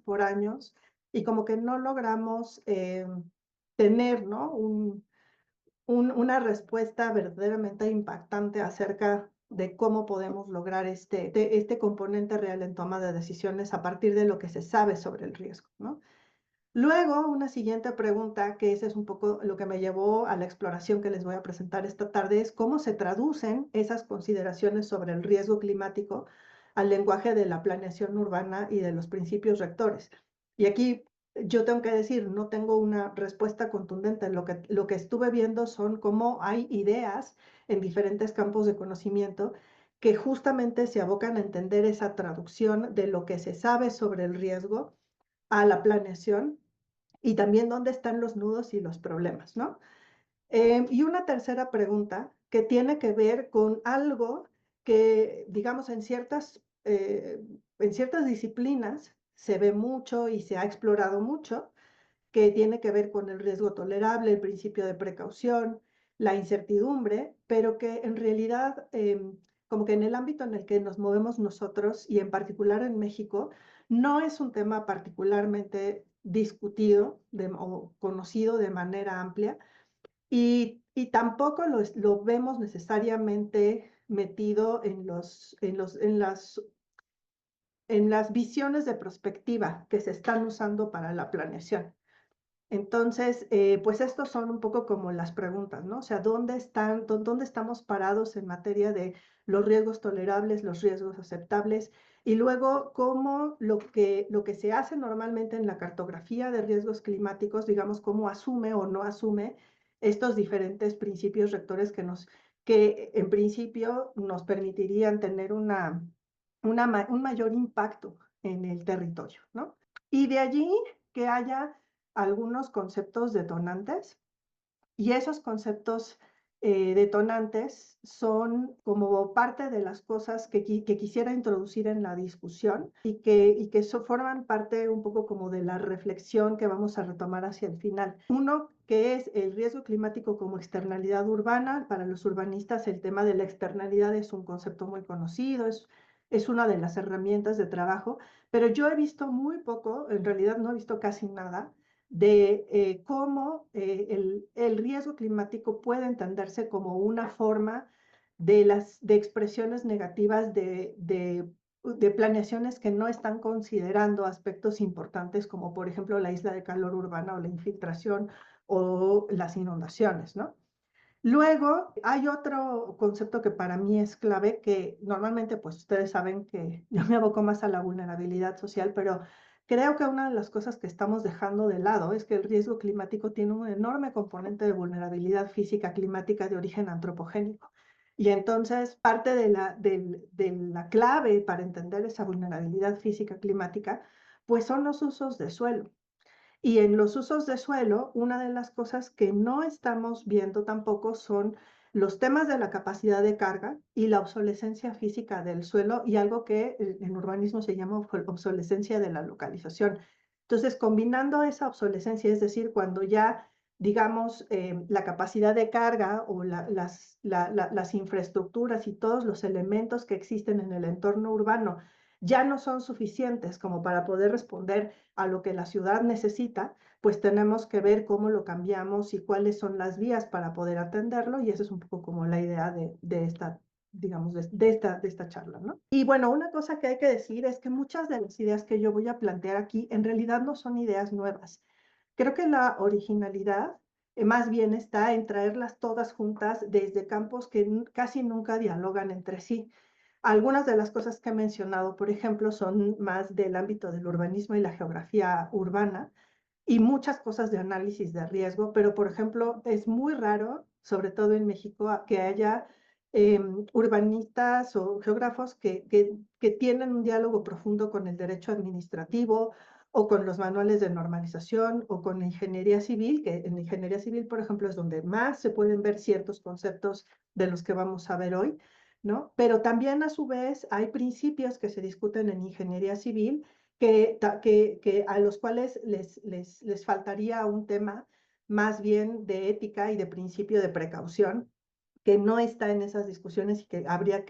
por años y como que no logramos tener, ¿no? Una respuesta verdaderamente impactante acerca de cómo podemos lograr este componente real en toma de decisiones a partir de lo que se sabe sobre el riesgo, ¿no? Luego, una siguiente pregunta, que ese es un poco lo que me llevó a la exploración que les voy a presentar esta tarde, es cómo se traducen esas consideraciones sobre el riesgo climático al lenguaje de la planeación urbana y de los principios rectores. Y aquí yo tengo que decir, no tengo una respuesta contundente. Lo que estuve viendo son cómo hay ideas en diferentes campos de conocimiento que justamente se abocan a entender esa traducción de lo que se sabe sobre el riesgo a la planeación y también dónde están los nudos y los problemas, ¿no? Y una tercera pregunta que tiene que ver con algo que, digamos, en ciertas disciplinas se ve mucho y se ha explorado mucho, que tiene que ver con el riesgo tolerable, el principio de precaución, la incertidumbre, pero que en realidad, como que en el ámbito en el que nos movemos nosotros y en particular en México, no es un tema particularmente discutido o conocido de manera amplia y tampoco lo vemos necesariamente metido en las visiones de perspectiva que se están usando para la planeación. Entonces, pues estos son un poco como las preguntas, ¿no? O sea, ¿dónde estamos parados en materia de los riesgos tolerables, los riesgos aceptables? Y luego, cómo lo que se hace normalmente en la cartografía de riesgos climáticos, digamos, cómo asume o no asume estos diferentes principios rectores que en principio nos permitirían tener un mayor impacto en el territorio, ¿no? Y de allí que haya algunos conceptos detonantes y esos conceptos detonantes son como parte de las cosas que quisiera introducir en la discusión y que forman parte un poco como de la reflexión que vamos a retomar hacia el final. Uno que es el riesgo climático como externalidad urbana. Para los urbanistas el tema de la externalidad es un concepto muy conocido, es una de las herramientas de trabajo, pero yo he visto muy poco, en realidad no he visto casi nada de cómo el riesgo climático puede entenderse como una forma de expresiones negativas de planeaciones que no están considerando aspectos importantes como por ejemplo la isla de calor urbana o la infiltración o las inundaciones, ¿no? Luego, hay otro concepto que para mí es clave, que normalmente, pues ustedes saben que yo me aboco más a la vulnerabilidad social, pero creo que una de las cosas que estamos dejando de lado es que el riesgo climático tiene un enorme componente de vulnerabilidad física climática de origen antropogénico. Y entonces, parte de la clave para entender esa vulnerabilidad física climática, pues son los usos de suelo. Y en los usos de suelo, una de las cosas que no estamos viendo tampoco son los temas de la capacidad de carga y la obsolescencia física del suelo y algo que en urbanismo se llama obsolescencia de la localización. Entonces, combinando esa obsolescencia, es decir, cuando ya, digamos, la capacidad de carga o las infraestructuras y todos los elementos que existen en el entorno urbano ya no son suficientes como para poder responder a lo que la ciudad necesita, pues tenemos que ver cómo lo cambiamos y cuáles son las vías para poder atenderlo, y esa es un poco como la idea de esta, digamos, de esta charla, ¿no? Y bueno, una cosa que hay que decir es que muchas de las ideas que yo voy a plantear aquí en realidad no son ideas nuevas. Creo que la originalidad más bien está en traerlas todas juntas desde campos que casi nunca dialogan entre sí. Algunas de las cosas que he mencionado, por ejemplo, son más del ámbito del urbanismo y la geografía urbana y muchas cosas de análisis de riesgo, pero por ejemplo, es muy raro, sobre todo en México, que haya urbanistas o geógrafos que tienen un diálogo profundo con el derecho administrativo o con los manuales de normalización o con la ingeniería civil, que en la ingeniería civil, por ejemplo, es donde más se pueden ver ciertos conceptos de los que vamos a ver hoy, ¿no? Pero también a su vez hay principios que se discuten en ingeniería civil que a los cuales les faltaría un tema más bien de ética y de principio de precaución, que no está en esas discusiones y que habría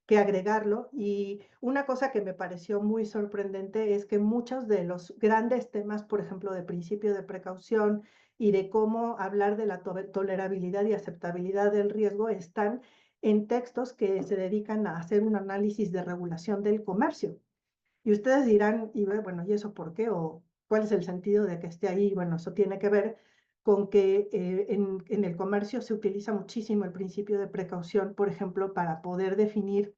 que agregarlo. Y una cosa que me pareció muy sorprendente es que muchos de los grandes temas, por ejemplo, de principio de precaución y de cómo hablar de la tolerabilidad y aceptabilidad del riesgo, están en textos que se dedican a hacer un análisis de regulación del comercio. Y ustedes dirán, y bueno, ¿y eso por qué? ¿O cuál es el sentido de que esté ahí? Bueno, eso tiene que ver con que en el comercio se utiliza muchísimo el principio de precaución, por ejemplo, para poder definir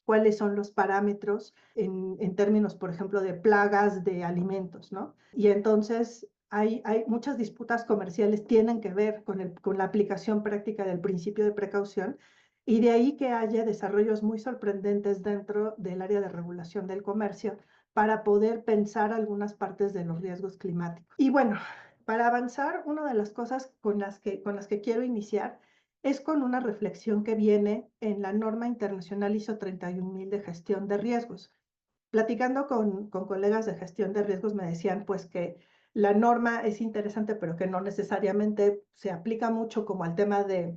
cuáles son los parámetros en términos, por ejemplo, de plagas de alimentos, ¿no? Y entonces hay muchas disputas comerciales tienen que ver con la aplicación práctica del principio de precaución, y de ahí que haya desarrollos muy sorprendentes dentro del área de regulación del comercio para poder pensar algunas partes de los riesgos climáticos. Y bueno, para avanzar, una de las cosas con las que quiero iniciar es con una reflexión que viene en la norma internacional ISO 31000 de gestión de riesgos. Platicando con colegas de gestión de riesgos me decían pues que la norma es interesante, pero que no necesariamente se aplica mucho como al tema de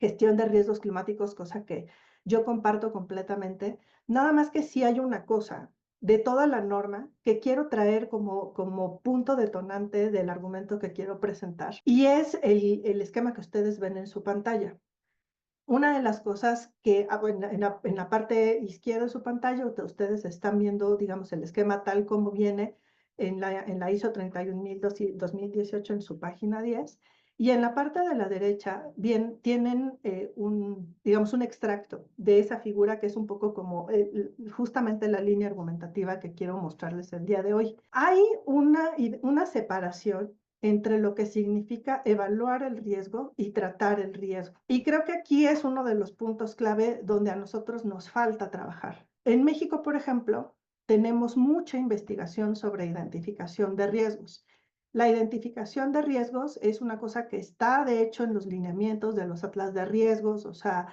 gestión de riesgos climáticos, cosa que yo comparto completamente. Nada más que sí hay una cosa de toda la norma que quiero traer como punto detonante del argumento que quiero presentar, y es el esquema que ustedes ven en su pantalla. Una de las cosas que, bueno, en la parte izquierda de su pantalla, ustedes están viendo, digamos, el esquema tal como viene en la ISO 31000 2018 en su página 10. Y en la parte de la derecha, bien, tienen digamos, un extracto de esa figura que es un poco como justamente la línea argumentativa que quiero mostrarles el día de hoy. Hay una separación entre lo que significa evaluar el riesgo y tratar el riesgo. Y creo que aquí es uno de los puntos clave donde a nosotros nos falta trabajar. En México, por ejemplo, tenemos mucha investigación sobre identificación de riesgos. La identificación de riesgos es una cosa que está, de hecho, en los lineamientos de los atlas de riesgos, o sea,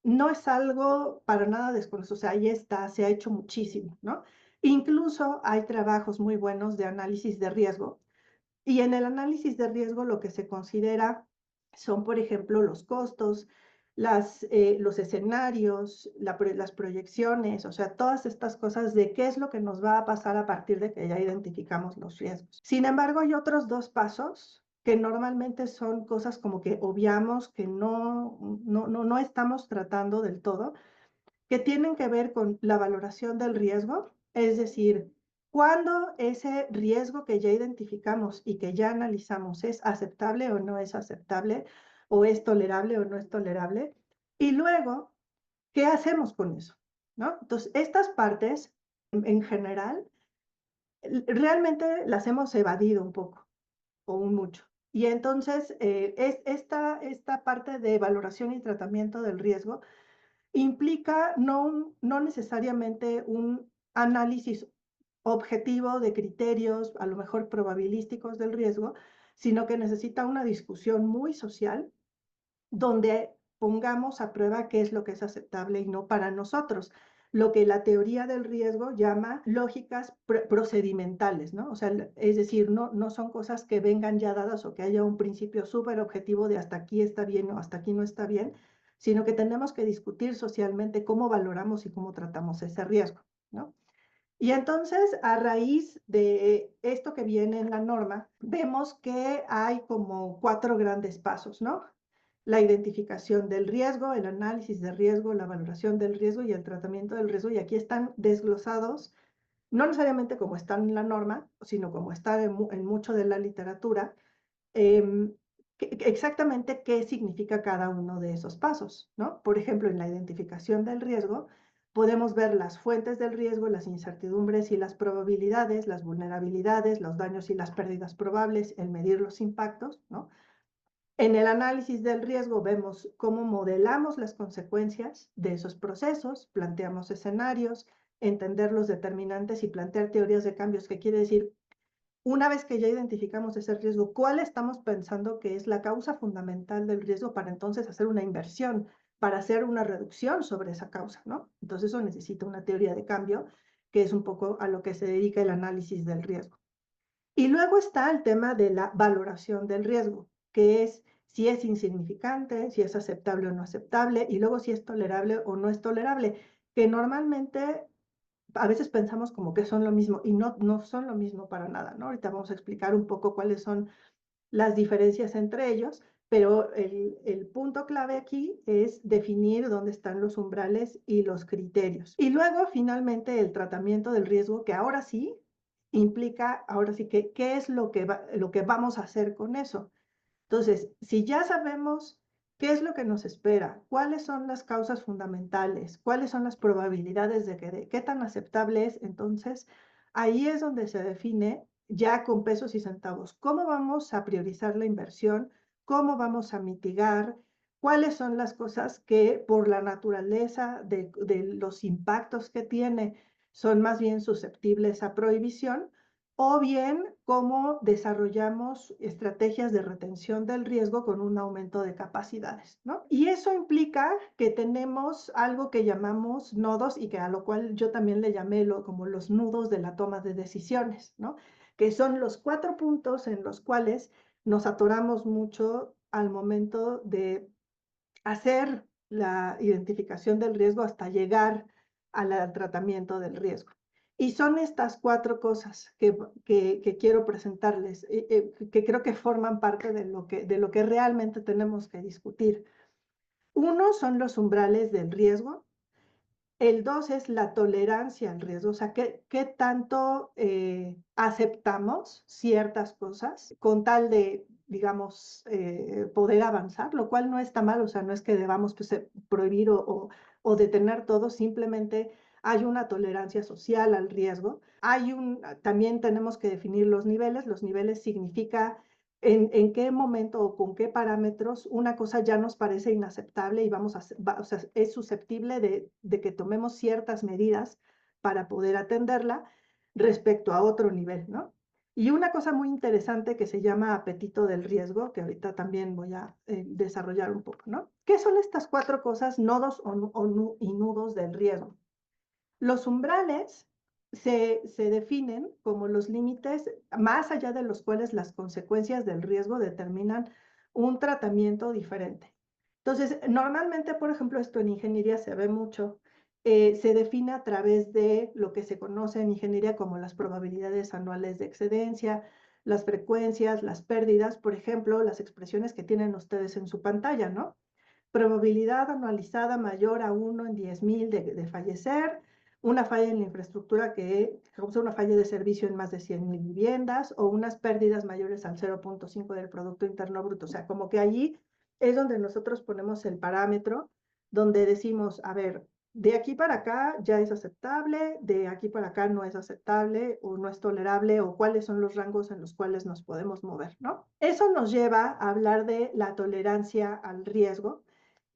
no es algo para nada desconocido, o sea, ahí está, se ha hecho muchísimo, ¿no? Incluso hay trabajos muy buenos de análisis de riesgo, y en el análisis de riesgo lo que se considera son, por ejemplo, los costos, los escenarios, las proyecciones, o sea, todas estas cosas de qué es lo que nos va a pasar a partir de que ya identificamos los riesgos. Sin embargo, hay otros dos pasos que normalmente son cosas como que obviamos, que no estamos tratando del todo, que tienen que ver con la valoración del riesgo, es decir, cuando ese riesgo que ya identificamos y que ya analizamos es aceptable o no es aceptable, o es tolerable o no es tolerable, y luego, ¿qué hacemos con eso? ¿No? Entonces, estas partes, en general, realmente las hemos evadido un poco o un mucho. Y entonces, esta parte de valoración y tratamiento del riesgo implica no necesariamente un análisis objetivo de criterios, a lo mejor probabilísticos del riesgo, sino que necesita una discusión muy social donde pongamos a prueba qué es lo que es aceptable y no para nosotros, lo que la teoría del riesgo llama lógicas procedimentales, ¿no? O sea, es decir, no son cosas que vengan ya dadas o que haya un principio súper objetivo de hasta aquí está bien o hasta aquí no está bien, sino que tenemos que discutir socialmente cómo valoramos y cómo tratamos ese riesgo, ¿no? Y entonces, a raíz de esto que viene en la norma, vemos que hay como 4 grandes pasos, ¿no? La identificación del riesgo, el análisis de riesgo, la valoración del riesgo y el tratamiento del riesgo. Y aquí están desglosados, no necesariamente como están en la norma, sino como está en mucho de la literatura, em, exactamente qué significa cada uno de esos pasos, ¿no? Por ejemplo, en la identificación del riesgo, podemos ver las fuentes del riesgo, las incertidumbres y las probabilidades, las vulnerabilidades, los daños y las pérdidas probables, el medir los impactos, ¿no? En el análisis del riesgo vemos cómo modelamos las consecuencias de esos procesos, planteamos escenarios, entender los determinantes y plantear teorías de cambios, que quiere decir, una vez que ya identificamos ese riesgo, ¿cuál estamos pensando que es la causa fundamental del riesgo para entonces hacer una inversión, para hacer una reducción sobre esa causa, ¿no? Entonces eso necesita una teoría de cambio, que es un poco a lo que se dedica el análisis del riesgo. Y luego está el tema de la valoración del riesgo, que es si es insignificante, si es aceptable o no aceptable, y luego si es tolerable o no es tolerable, que normalmente a veces pensamos como que son lo mismo y no son lo mismo para nada, ¿no? Ahorita vamos a explicar un poco cuáles son las diferencias entre ellos, pero el punto clave aquí es definir dónde están los umbrales y los criterios. Y luego, finalmente, el tratamiento del riesgo, que ahora sí implica, ahora sí que, ¿qué es lo que vamos a hacer con eso? Entonces, si ya sabemos qué es lo que nos espera, cuáles son las causas fundamentales, cuáles son las probabilidades de qué tan aceptable es, entonces ahí es donde se define ya con pesos y centavos cómo vamos a priorizar la inversión, cómo vamos a mitigar, cuáles son las cosas que por la naturaleza de los impactos que tiene son más bien susceptibles a prohibición o bien cómo desarrollamos estrategias de retención del riesgo con un aumento de capacidades, ¿no? Y eso implica que tenemos algo que llamamos nodos y que a lo cual yo también le llamé como los nudos de la toma de decisiones, ¿no? Que son los 4 puntos en los cuales nos atoramos mucho al momento de hacer la identificación del riesgo hasta llegar al tratamiento del riesgo. Y son estas 4 cosas que quiero presentarles, que creo que forman parte de lo que realmente tenemos que discutir. Uno son los umbrales del riesgo. El 2 es la tolerancia al riesgo, o sea, qué tanto aceptamos ciertas cosas con tal de, digamos, poder avanzar, lo cual no está mal, o sea, no es que debamos pues, prohibir o detener todo, simplemente hay una tolerancia social al riesgo. También tenemos que definir los niveles significa en qué momento o con qué parámetros una cosa ya nos parece inaceptable y o sea, es susceptible de que tomemos ciertas medidas para poder atenderla respecto a otro nivel, ¿no? Y una cosa muy interesante que se llama apetito del riesgo, que ahorita también voy a desarrollar un poco, ¿no? ¿Qué son estas 4 cosas, nodos y nudos del riesgo? Los umbrales se definen como los límites más allá de los cuales las consecuencias del riesgo determinan un tratamiento diferente. Entonces, normalmente, por ejemplo, esto en ingeniería se ve mucho, se define a través de lo que se conoce en ingeniería como las probabilidades anuales de excedencia, las frecuencias, las pérdidas, por ejemplo, las expresiones que tienen ustedes en su pantalla, ¿no? Probabilidad anualizada mayor a 1 en 10,000 de fallecer, una falla en la infraestructura que causa una falla de servicio en más de 100,000 viviendas o unas pérdidas mayores al 0,5 del Producto Interno Bruto. O sea, como que allí es donde nosotros ponemos el parámetro, donde decimos, a ver, de aquí para acá ya es aceptable, de aquí para acá no es aceptable o no es tolerable o cuáles son los rangos en los cuales nos podemos mover, ¿no? Eso nos lleva a hablar de la tolerancia al riesgo,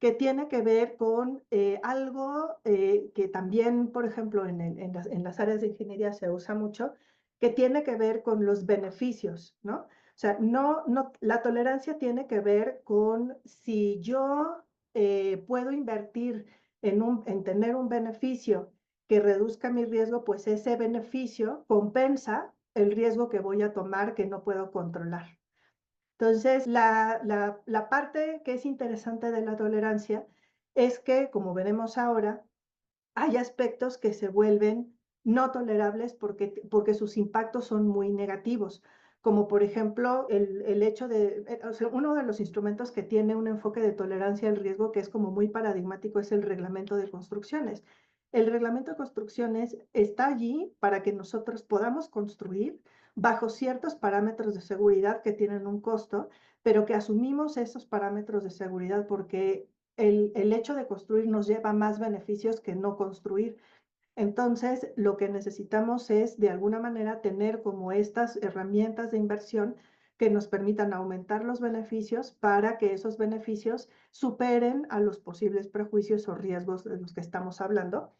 que tiene que ver con algo que también, por ejemplo, en las áreas de ingeniería se usa mucho, que tiene que ver con los beneficios, ¿no? O sea, la tolerancia tiene que ver con si yo puedo invertir en tener un beneficio que reduzca mi riesgo, pues ese beneficio compensa el riesgo que voy a tomar que no puedo controlar. Entonces, la parte que es interesante de la tolerancia es que, como veremos ahora, hay aspectos que se vuelven no tolerables porque sus impactos son muy negativos, como por ejemplo el hecho o sea, uno de los instrumentos que tiene un enfoque de tolerancia al riesgo que es como muy paradigmático es el reglamento de construcciones. El reglamento de construcciones está allí para que nosotros podamos construir bajo ciertos parámetros de seguridad que tienen un costo, pero que asumimos esos parámetros de seguridad porque el hecho de construir nos lleva más beneficios que no construir. Entonces, lo que necesitamos es, de alguna manera, tener como estas herramientas de inversión que nos permitan aumentar los beneficios para que esos beneficios superen a los posibles prejuicios o riesgos de los que estamos hablando.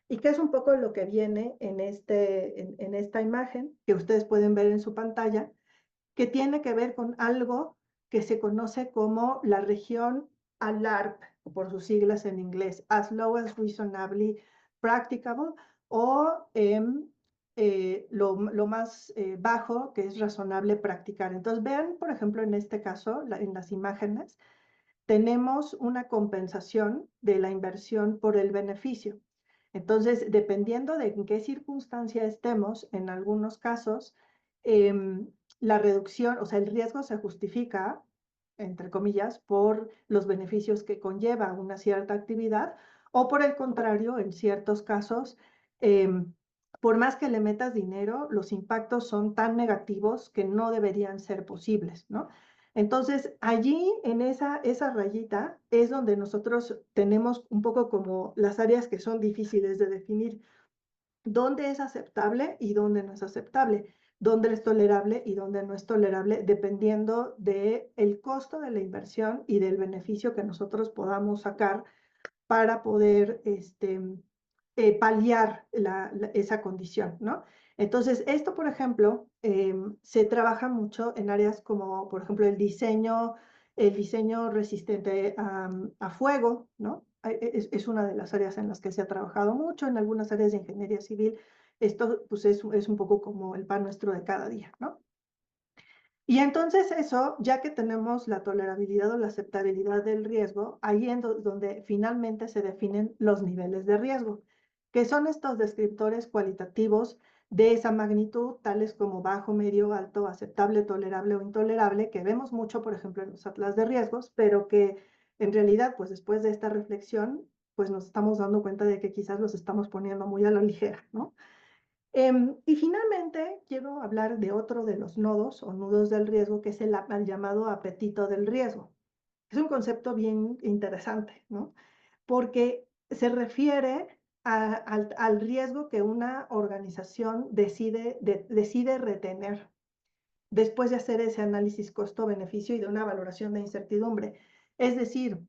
Y que es un poco lo que viene en esta imagen que ustedes pueden ver en su pantalla, que tiene que ver con algo que se conoce como la región ALARP, por sus siglas en inglés, as low as reasonably practicable, o lo más bajo que es razonable practicar. Entonces, vean, por ejemplo, en este caso, en las imágenes, tenemos una compensación de la inversión por el beneficio. Entonces, dependiendo de en qué circunstancia estemos, en algunos casos, la reducción, o sea, el riesgo se justifica, entre comillas, por los beneficios que conlleva una cierta actividad, o por el contrario, en ciertos casos, por más que le metas dinero, los impactos son tan negativos que no deberían ser posibles, ¿no? Entonces, allí en esa rayita es donde nosotros tenemos un poco como las áreas que son difíciles de definir, dónde es aceptable y dónde no es aceptable, dónde es tolerable y dónde no es tolerable, dependiendo del costo de la inversión y del beneficio que nosotros podamos sacar para poder paliar esa condición, ¿no? Entonces, esto, por ejemplo, se trabaja mucho en áreas como, por ejemplo, el diseño resistente a fuego, ¿no? Es una de las áreas en las que se ha trabajado mucho, en algunas áreas de ingeniería civil. Esto, pues, es un poco como el pan nuestro de cada día, ¿no? Y entonces eso, ya que tenemos la tolerabilidad o la aceptabilidad del riesgo, ahí es donde finalmente se definen los niveles de riesgo, que son estos descriptores cualitativos de esa magnitud, tales como bajo, medio, alto, aceptable, tolerable o intolerable, que vemos mucho, por ejemplo, en los atlas de riesgos, pero que en realidad, pues después de esta reflexión, pues nos estamos dando cuenta de que quizás los estamos poniendo muy a la ligera, ¿no? Y finalmente quiero hablar de otro de los nodos o nudos del riesgo, que es el llamado apetito del riesgo. Es un concepto bien interesante, ¿no? Porque se refiere al riesgo que una organización decide retener después de hacer ese análisis costo-beneficio y de una valoración de incertidumbre. Es decir,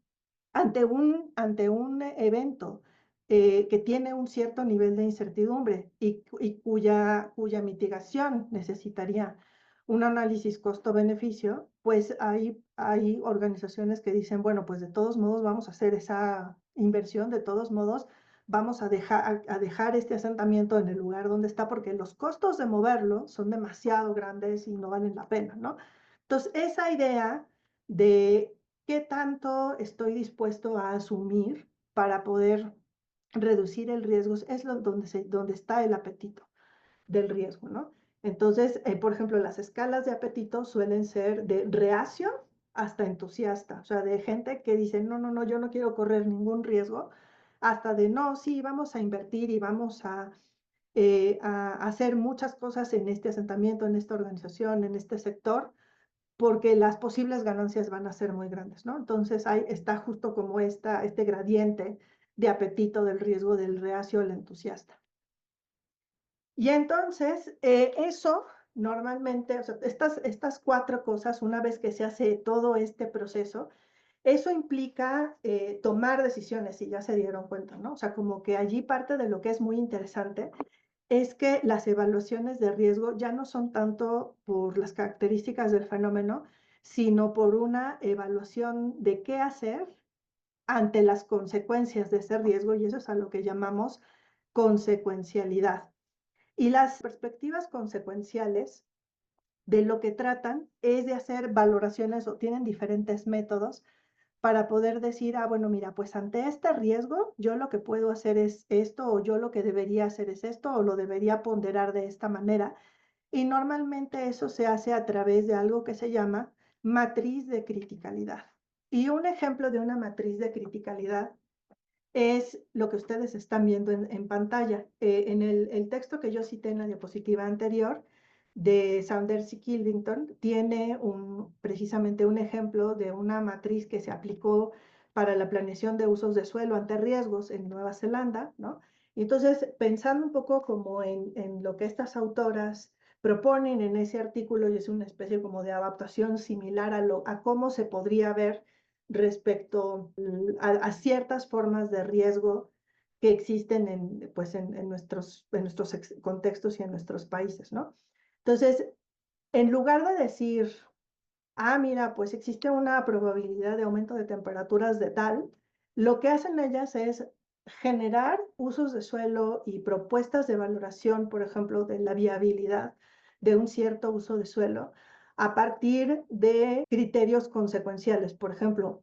ante un evento que tiene un cierto nivel de incertidumbre y cuya mitigación necesitaría un análisis costo-beneficio, pues hay organizaciones que dicen, bueno, pues de todos modos vamos a hacer esa inversión, de todos modos vamos a dejar este asentamiento en el lugar donde está porque los costos de moverlo son demasiado grandes y no valen la pena, ¿no? Entonces, esa idea de qué tanto estoy dispuesto a asumir para poder reducir el riesgo es donde está el apetito del riesgo, ¿no? Entonces, por ejemplo, las escalas de apetito suelen ser de reacio hasta entusiasta, o sea, de gente que dice, no, no, no, yo no quiero correr ningún riesgo, hasta de, no, sí, vamos a invertir y vamos a hacer muchas cosas en este asentamiento, en esta organización, en este sector, porque las posibles ganancias van a ser muy grandes, ¿no? Entonces ahí está justo como este gradiente de apetito del riesgo del reacio al entusiasta. Y entonces eso normalmente, o sea, estas cuatro cosas, una vez que se hace todo este proceso, eso implica tomar decisiones, y ya se dieron cuenta, ¿no? O sea, como que allí parte de lo que es muy interesante es que las evaluaciones de riesgo ya no son tanto por las características del fenómeno, sino por una evaluación de qué hacer ante las consecuencias de ese riesgo, y eso es a lo que llamamos consecuencialidad. Y las perspectivas consecuenciales de lo que tratan es de hacer valoraciones o tienen diferentes métodos para poder decir, ah, bueno, mira, pues ante este riesgo, yo lo que puedo hacer es esto, o yo lo que debería hacer es esto, o lo debería ponderar de esta manera. Y normalmente eso se hace a través de algo que se llama matriz de criticalidad. Y un ejemplo de una matriz de criticalidad es lo que ustedes están viendo en pantalla. En el texto que yo cité en la diapositiva anterior de Saunders y Kilvington, tiene precisamente un ejemplo de una matriz que se aplicó para la planeación de usos de suelo ante riesgos en Nueva Zelanda, ¿no? Y entonces, pensando un poco como en lo que estas autoras proponen en ese artículo, y es una especie como de adaptación similar a cómo se podría ver respecto a ciertas formas de riesgo que existen en nuestros contextos y en nuestros países, ¿no? Entonces, en lugar de decir, ah, mira, pues existe una probabilidad de aumento de temperaturas de tal, lo que hacen ellas es generar usos de suelo y propuestas de valoración, por ejemplo, de la viabilidad de un cierto uso de suelo a partir de criterios consecuenciales. Por ejemplo,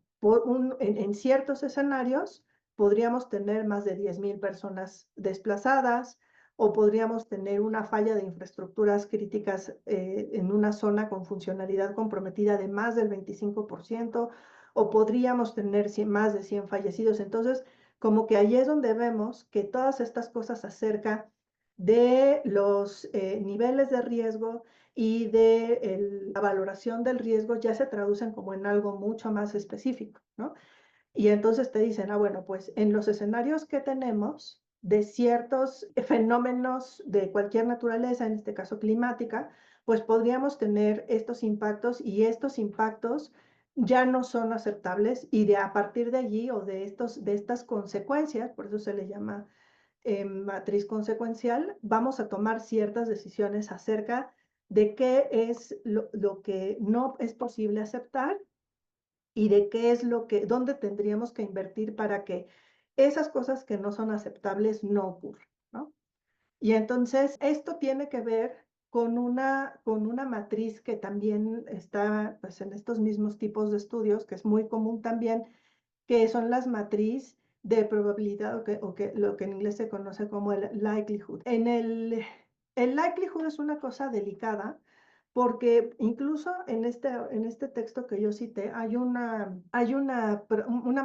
en ciertos escenarios podríamos tener más de 10,000 personas desplazadas o podríamos tener una falla de infraestructuras críticas en una zona con funcionalidad comprometida de más del 25%, o podríamos tener más de 100 fallecidos. Entonces, como que ahí es donde vemos que todas estas cosas acerca de los niveles de riesgo y de la valoración del riesgo ya se traducen como en algo mucho más específico, ¿no? Y entonces te dicen, bueno, pues en los escenarios que tenemos de ciertos fenómenos de cualquier naturaleza, en este caso climática, pues podríamos tener estos impactos y estos impactos ya no son aceptables y a partir de allí o de estas consecuencias, por eso se le llama matriz consecuencial, vamos a tomar ciertas decisiones acerca de qué es lo que no es posible aceptar y de qué es dónde tendríamos que invertir para que esas cosas que no son aceptables no ocurran, ¿no? Y entonces esto tiene que ver con una matriz que también está pues, en estos mismos tipos de estudios, que es muy común también, que son las matriz de probabilidad o que lo que en inglés se conoce como el likelihood. El likelihood es una cosa delicada porque incluso en este texto que yo cité hay una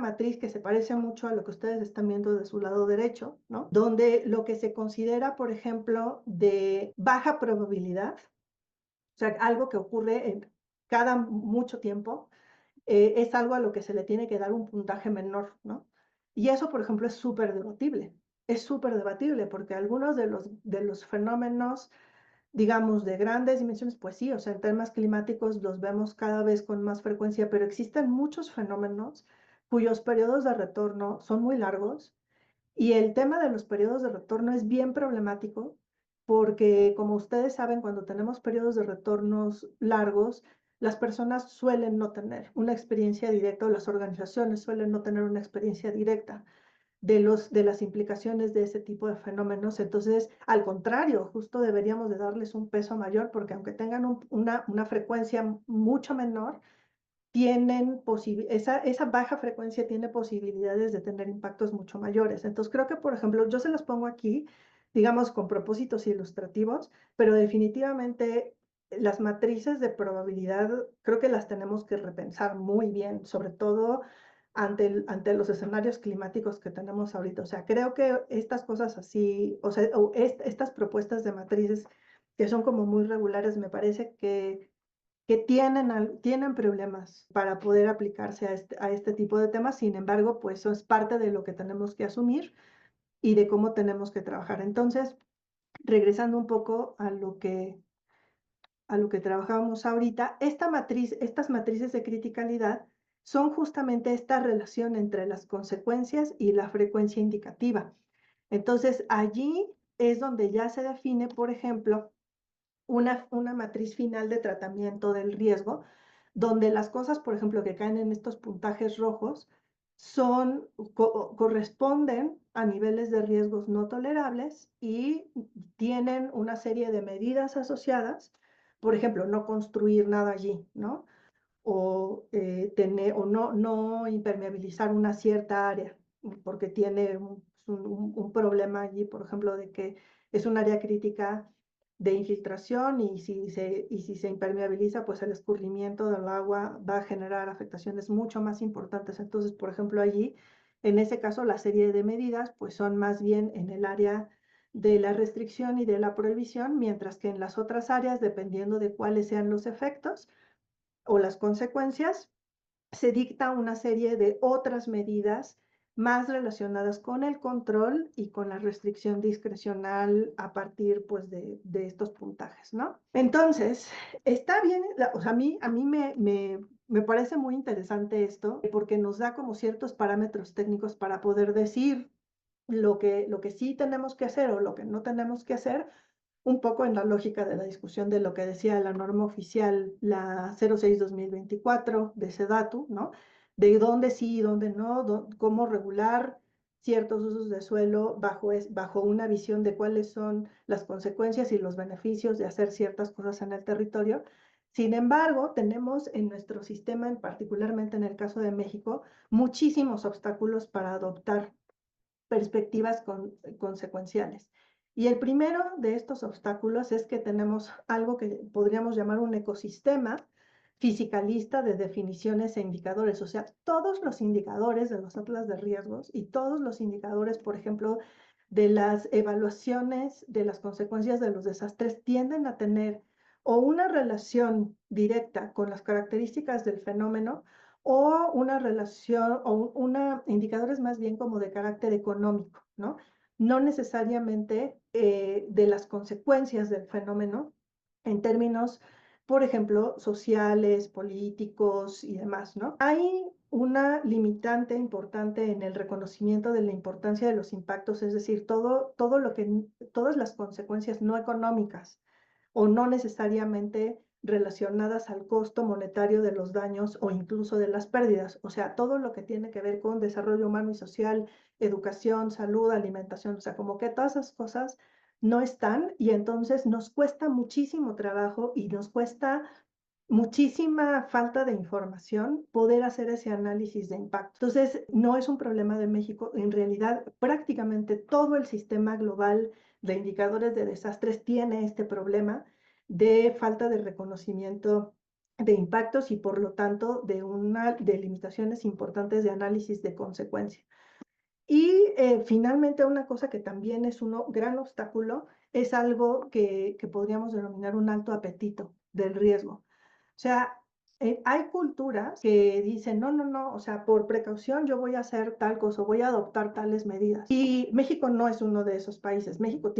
matriz que se parece mucho a lo que ustedes están viendo de su lado derecho, ¿no? Donde lo que se considera, por ejemplo, de baja probabilidad, o sea, algo que ocurre en cada mucho tiempo, es algo a lo que se le tiene que dar un puntaje menor, ¿no? Y eso, por ejemplo, es súper debatible, porque algunos de los fenómenos, digamos, de grandes dimensiones, pues sí, o sea, en temas climáticos los vemos cada vez con más frecuencia, pero existen muchos fenómenos cuyos periodos de retorno son muy largos y el tema de los periodos de retorno es bien problemático porque, como ustedes saben, cuando tenemos periodos de retornos largos, las personas suelen no tener una experiencia directa o las organizaciones suelen no tener una experiencia directa de las implicaciones de ese tipo de fenómenos. Entonces, al contrario, justo deberíamos de darles un peso mayor porque aunque tengan una frecuencia mucho menor, esa baja frecuencia tiene posibilidades de tener impactos mucho mayores. Entonces, creo que, por ejemplo, yo se los pongo aquí, digamos, con propósitos ilustrativos, pero definitivamente las matrices de probabilidad creo que las tenemos que repensar muy bien, sobre todo ante los escenarios climáticos que tenemos ahorita. O sea, creo que estas cosas así, o sea, estas propuestas de matrices que son como muy regulares, me parece que tienen problemas para poder aplicarse a este tipo de temas. Sin embargo, pues eso es parte de lo que tenemos que asumir y de cómo tenemos que trabajar. Entonces, regresando un poco a lo que trabajábamos ahorita, estas matrices de criticalidad son justamente esta relación entre las consecuencias y la frecuencia indicativa. Entonces, allí es donde ya se define, por ejemplo, una matriz final de tratamiento del riesgo, donde las cosas, por ejemplo, que caen en estos puntajes rojos, corresponden a niveles de riesgos no tolerables y tienen una serie de medidas asociadas, por ejemplo, no construir nada allí, ¿no? O no impermeabilizar una cierta área, porque tiene un problema allí, por ejemplo, de que es un área crítica de infiltración y si se impermeabiliza, pues el escurrimiento del agua va a generar afectaciones mucho más importantes. Entonces, por ejemplo, allí, en ese caso, la serie de medidas, pues son más bien en el área de la restricción y de la prohibición, mientras que en las otras áreas, dependiendo de cuáles sean los efectos, o las consecuencias, se dicta una serie de otras medidas más relacionadas con el control y con la restricción discrecional a partir pues de estos puntajes, ¿no? Entonces, está bien, o sea, a mí me parece muy interesante esto porque nos da como ciertos parámetros técnicos para poder decir lo que sí tenemos que hacer o lo que no tenemos que hacer, un poco en la lógica de la discusión de lo que decía la norma oficial, la 06/2024 de SEDATU, ¿no? De dónde sí y dónde no, cómo regular ciertos usos de suelo bajo una visión de cuáles son las consecuencias y los beneficios de hacer ciertas cosas en el territorio. Sin embargo, tenemos en nuestro sistema, particularmente en el caso de México, muchísimos obstáculos para adoptar perspectivas consecuenciales. Y el primero de estos obstáculos es que tenemos algo que podríamos llamar un ecosistema fisicalista de definiciones e indicadores, o sea, todos los indicadores de los atlas de riesgos y todos los indicadores, por ejemplo, de las evaluaciones de las consecuencias de los desastres tienden a tener o una relación directa con las características del fenómeno o una relación o una indicadores más bien como de carácter económico, ¿no? No necesariamente de las consecuencias del fenómeno en términos, por ejemplo, sociales, políticos y demás, ¿no? Hay una limitante importante en el reconocimiento de la importancia de los impactos, es decir, todas las consecuencias no económicas o no necesariamente relacionadas al costo monetario de los daños o incluso de las pérdidas. O sea, todo lo que tiene que ver con desarrollo humano y social, educación, salud, alimentación, o sea, como que todas esas cosas no están y entonces nos cuesta muchísimo trabajo y nos cuesta muchísima falta de información poder hacer ese análisis de impacto. Entonces, no es un problema de México, en realidad prácticamente todo el sistema global de indicadores de desastres tiene este problema de falta de reconocimiento de impactos y por lo tanto de limitaciones importantes de análisis de consecuencia. Y finalmente una cosa que también es un gran obstáculo es algo que podríamos denominar un alto apetito del riesgo. O sea, hay culturas que dicen, no, no, no, o sea, por precaución yo voy a hacer tal cosa, voy a adoptar tales medidas. Y México no es uno de esos países. México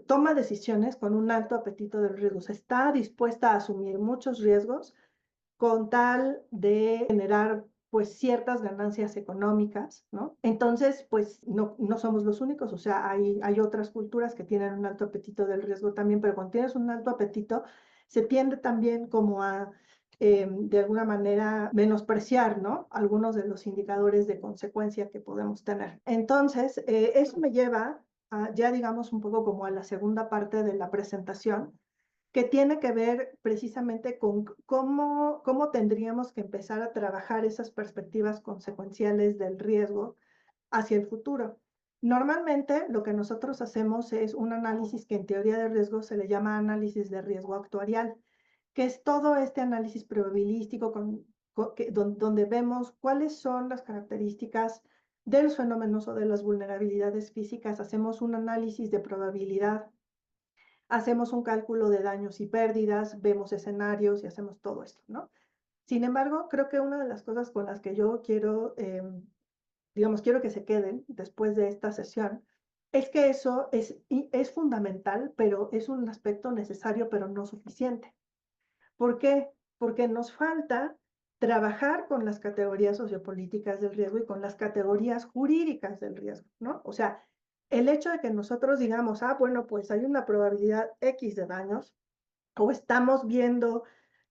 toma decisiones con un alto apetito del riesgo. O sea, está dispuesta a asumir muchos riesgos con tal de generar pues ciertas ganancias económicas, ¿no? Entonces, pues no somos los únicos, o sea, hay otras culturas que tienen un alto apetito del riesgo también, pero cuando tienes un alto apetito, se tiende también como a, de alguna manera, menospreciar, ¿no? Algunos de los indicadores de consecuencia que podemos tener. Entonces, eso me lleva a, ya digamos un poco como a la segunda parte de la presentación, que tiene que ver precisamente con cómo tendríamos que empezar a trabajar esas perspectivas consecuenciales del riesgo hacia el futuro. Normalmente lo que nosotros hacemos es un análisis que en teoría de riesgo se le llama análisis de riesgo actuarial, que es todo este análisis probabilístico donde vemos cuáles son las características de los fenómenos o de las vulnerabilidades físicas. Hacemos un análisis de probabilidad, hacemos un cálculo de daños y pérdidas, vemos escenarios y hacemos todo esto, ¿no? Sin embargo, creo que una de las cosas con las que yo quiero, digamos, quiero que se queden después de esta sesión, es que eso es fundamental, pero es un aspecto necesario, pero no suficiente. ¿Por qué? Porque nos falta trabajar con las categorías sociopolíticas del riesgo y con las categorías jurídicas del riesgo, ¿no? O sea, el hecho de que nosotros digamos, bueno, pues hay una probabilidad X de daños, o estamos viendo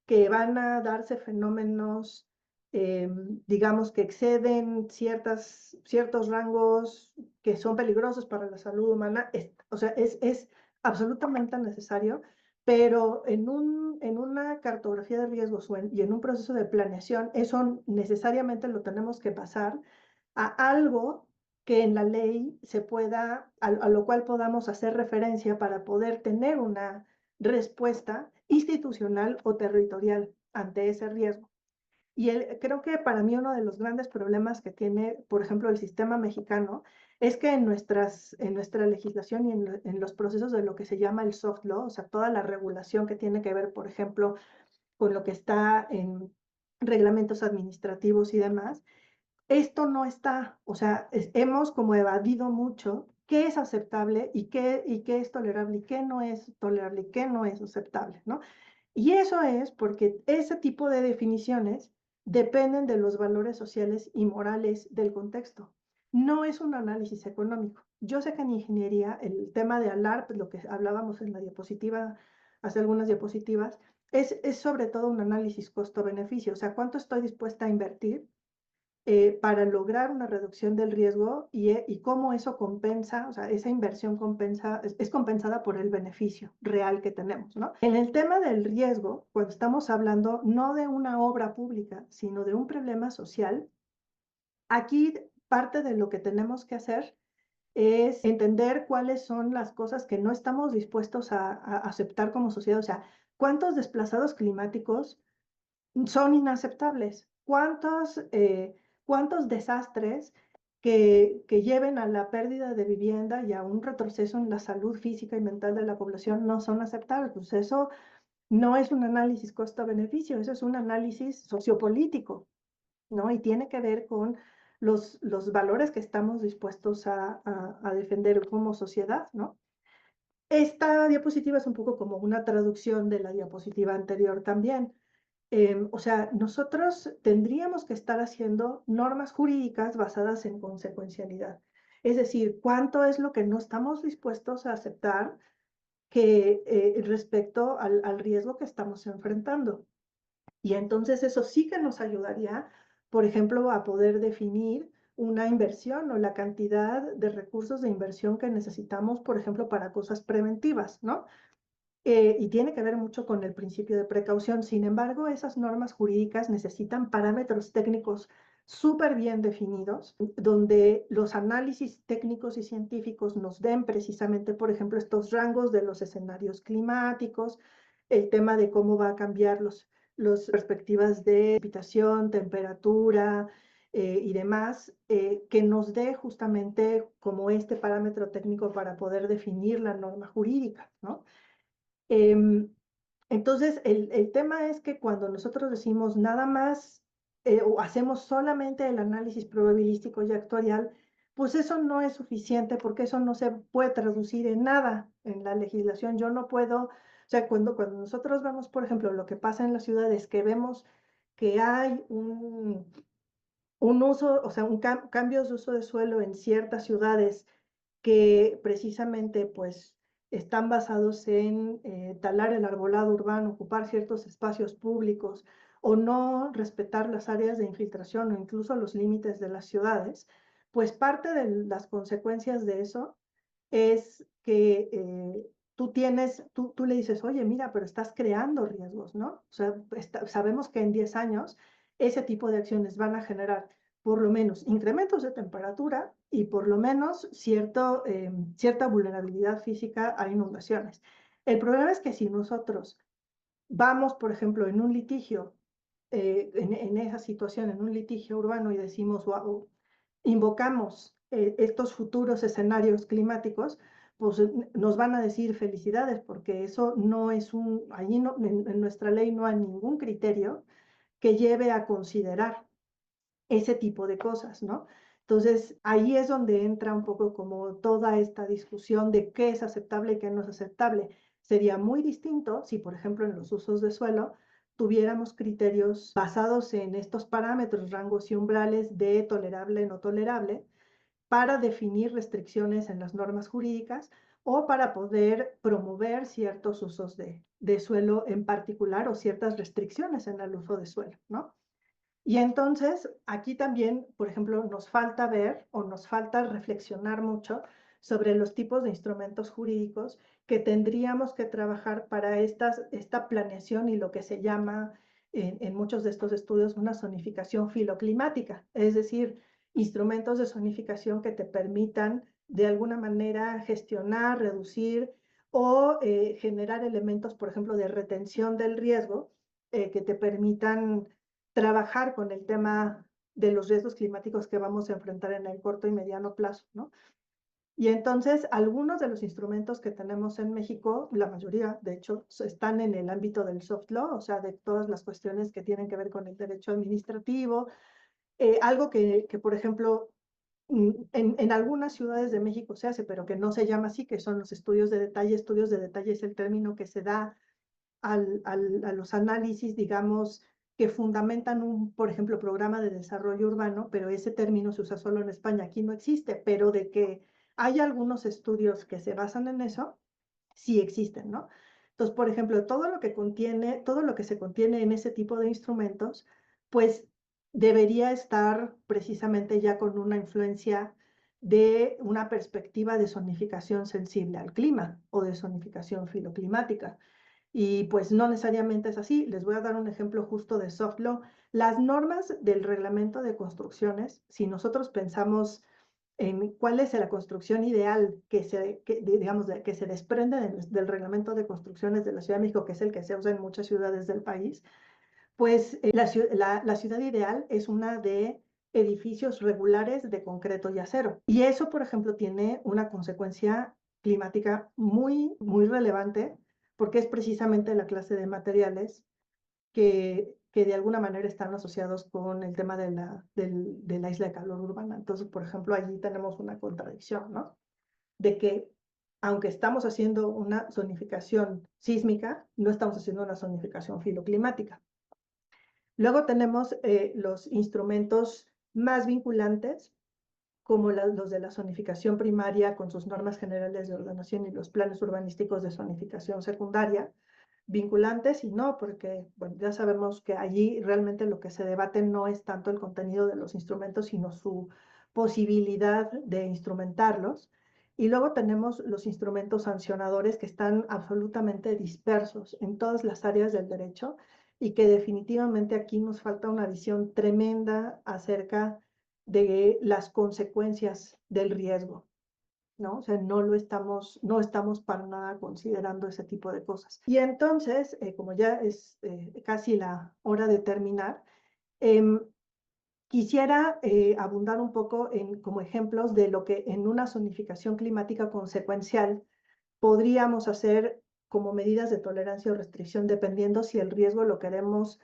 que van a darse fenómenos, digamos, que exceden ciertos rangos que son peligrosos para la salud humana, o sea, es absolutamente necesario, pero en una cartografía de riesgos y en un proceso de planeación, eso necesariamente lo tenemos que pasar a algo que en la ley a lo cual podamos hacer referencia para poder tener una respuesta institucional o territorial ante ese riesgo. Y creo que para mí uno de los grandes problemas que tiene, por ejemplo, el sistema mexicano, es que en nuestra legislación y en los procesos de lo que se llama el soft law, o sea, toda la regulación que tiene que ver, por ejemplo, con lo que está en reglamentos administrativos y demás, esto no está, o sea, hemos como evadido mucho qué es aceptable y qué es tolerable y qué no es tolerable y qué no es aceptable, ¿no? Y eso es porque ese tipo de definiciones dependen de los valores sociales y morales del contexto. No es un análisis económico. Yo sé que en ingeniería el tema de ALARP, lo que hablábamos en la diapositiva, hace algunas diapositivas, es sobre todo un análisis costo-beneficio, o sea, cuánto estoy dispuesta a invertir para lograr una reducción del riesgo y cómo eso compensa, o sea, esa inversión compensa, es compensada por el beneficio real que tenemos, ¿no? En el tema del riesgo, cuando estamos hablando no de una obra pública, sino de un problema social, aquí parte de lo que tenemos que hacer es entender cuáles son las cosas que no estamos dispuestos a aceptar como sociedad. O sea, ¿cuántos desplazados climáticos son inaceptables? ¿Cuántos desastres que lleven a la pérdida de vivienda y a un retroceso en la salud física y mental de la población no son aceptables? Pues eso no es un análisis costo-beneficio, eso es un análisis sociopolítico, ¿no? Y tiene que ver con los valores que estamos dispuestos a defender como sociedad, ¿no? Esta diapositiva es un poco como una traducción de la diapositiva anterior también. O sea, nosotros tendríamos que estar haciendo normas jurídicas basadas en consecuencialidad. Es decir, cuánto es lo que no estamos dispuestos a aceptar respecto al riesgo que estamos enfrentando. Y entonces eso sí que nos ayudaría, por ejemplo, a poder definir una inversión o la cantidad de recursos de inversión que necesitamos, por ejemplo, para cosas preventivas, ¿no? Y tiene que ver mucho con el principio de precaución. Sin embargo, esas normas jurídicas necesitan parámetros técnicos súper bien definidos, donde los análisis técnicos y científicos nos den precisamente, por ejemplo, estos rangos de los escenarios climáticos, el tema de cómo va a cambiar los perspectivas de precipitación, temperatura y demás, que nos dé justamente como este parámetro técnico para poder definir la norma jurídica, ¿no? Em, entonces, el tema es que cuando nosotros decimos nada más o hacemos solamente el análisis probabilístico y actuarial, pues eso no es suficiente porque eso no se puede traducir en nada en la legislación. Yo no puedo, o sea, cuando nosotros vemos, por ejemplo, lo que pasa en las ciudades, que vemos que hay un uso, o sea, cambios de uso de suelo en ciertas ciudades que precisamente pues están basados en talar el arbolado urbano, ocupar ciertos espacios públicos o no respetar las áreas de infiltración o incluso los límites de las ciudades, pues parte de las consecuencias de eso es que tú le dices, oye, mira, pero estás creando riesgos, ¿no? O sea, sabemos que en 10 años ese tipo de acciones van a generar por lo menos incrementos de temperatura y por lo menos cierta vulnerabilidad física a inundaciones. El problema es que si nosotros vamos, por ejemplo, en un litigio, en esa situación, en un litigio urbano y decimos, wow, invocamos estos futuros escenarios climáticos, pues nos van a decir felicidades, porque eso no es allí no, en nuestra ley no hay ningún criterio que lleve a considerar ese tipo de cosas, ¿no? Entonces, ahí es donde entra un poco como toda esta discusión de qué es aceptable y qué no es aceptable. Sería muy distinto si, por ejemplo, en los usos de suelo tuviéramos criterios basados en estos parámetros, rangos y umbrales de tolerable, no tolerable, para definir restricciones en las normas jurídicas o para poder promover ciertos usos de suelo en particular o ciertas restricciones en el uso de suelo, ¿no? Y entonces, aquí también, por ejemplo, nos falta ver o nos falta reflexionar mucho sobre los tipos de instrumentos jurídicos que tendríamos que trabajar para esta planeación y lo que se llama en muchos de estos estudios una zonificación filoclimática, es decir, instrumentos de zonificación que te permitan de alguna manera gestionar, reducir o generar elementos, por ejemplo, de retención del riesgo que te permitan trabajar con el tema de los riesgos climáticos que vamos a enfrentar en el corto y mediano plazo, ¿no? Y entonces, algunos de los instrumentos que tenemos en México, la mayoría, de hecho, están en el ámbito del soft law, o sea, de todas las cuestiones que tienen que ver con el derecho administrativo, algo que, por ejemplo, en algunas ciudades de México se hace, pero que no se llama así, que son los estudios de detalle. Estudios de detalle es el término que se da a los análisis, digamos, que fundamentan por ejemplo, programa de desarrollo urbano, pero ese término se usa solo en España, aquí no existe, pero de que hay algunos estudios que se basan en eso, sí existen, ¿no? Entonces, por ejemplo, todo lo que se contiene en ese tipo de instrumentos, pues debería estar precisamente ya con una influencia de una perspectiva de zonificación sensible al clima o de zonificación filoclimática. Y pues no necesariamente es así. Les voy a dar un ejemplo justo de soft law. Las normas del reglamento de construcciones, si nosotros pensamos en cuál es la construcción ideal digamos, que se desprende del reglamento de construcciones de la Ciudad de México, que es el que se usa en muchas ciudades del país, pues la ciudad ideal es una de edificios regulares de concreto y acero. Y eso, por ejemplo, tiene una consecuencia climática muy, muy relevante, porque es precisamente la clase de materiales que de alguna manera están asociados con el tema de la isla de calor urbana. Entonces, por ejemplo, allí tenemos una contradicción, ¿no? De que aunque estamos haciendo una zonificación sísmica, no estamos haciendo una zonificación filoclimática. Luego tenemos los instrumentos más vinculantes, como los de la zonificación primaria con sus normas generales de ordenación y los planes urbanísticos de zonificación secundaria, vinculantes y no, porque bueno, ya sabemos que allí realmente lo que se debate no es tanto el contenido de los instrumentos, sino su posibilidad de instrumentarlos. Y luego tenemos los instrumentos sancionadores que están absolutamente dispersos en todas las áreas del derecho y que definitivamente aquí nos falta una visión tremenda acerca de las consecuencias del riesgo, ¿no? O sea, no estamos para nada considerando ese tipo de cosas. Y entonces, como ya es casi la hora de terminar, eh, quisiera abundar un poco en como ejemplos de lo que en una zonificación climática consecuencial podríamos hacer como medidas de tolerancia o restricción, dependiendo si el riesgo lo queremos